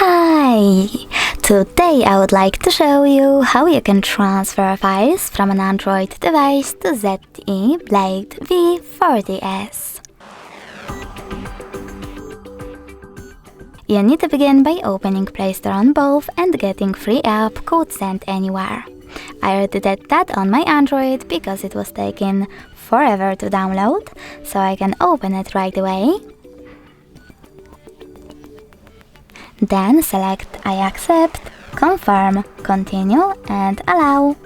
Hi! Today I would like to show you how you can transfer files from an Android device to ZTE V40s. You need to begin by opening Play Store on both and getting free app Code Send Anywhere. I already did that on my Android because it was taking forever to download, so I can open it right away. Then select I accept, confirm, continue and allow.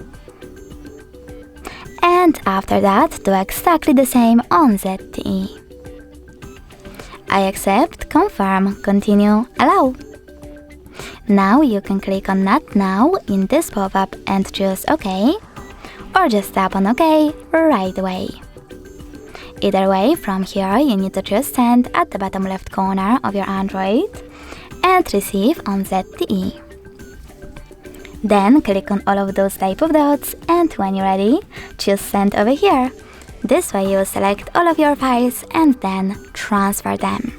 And after that, do exactly the same on ZTE. I accept, confirm, continue, allow. Now you can click on Not Now in this pop-up and choose OK, or just tap on OK right away. Either way, from here you need to choose Send at the bottom left corner of your Android and Receive on ZTE. Then click on all of those type of dots and when you're ready, choose Send over here. This way you will select all of your files and then transfer them.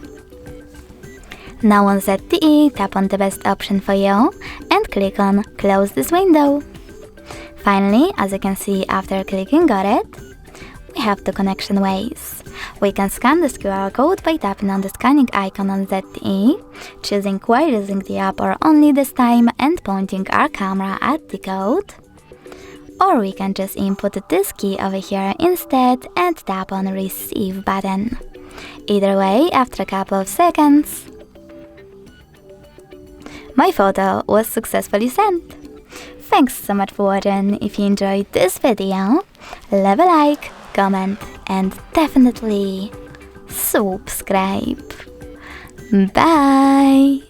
Now on ZTE, tap on the best option for you and click on Close this window. Finally, as you can see after clicking Got it, we have two connection ways. We can scan this QR code by tapping on the scanning icon on ZTE, choosing while using the app or only this time and pointing our camera at the code. Or we can just input this key over here instead and tap on Receive button. Either way, after a couple of seconds, my photo was successfully sent. Thanks so much for watching. If you enjoyed this video, leave a like, comment and definitely subscribe. Bye!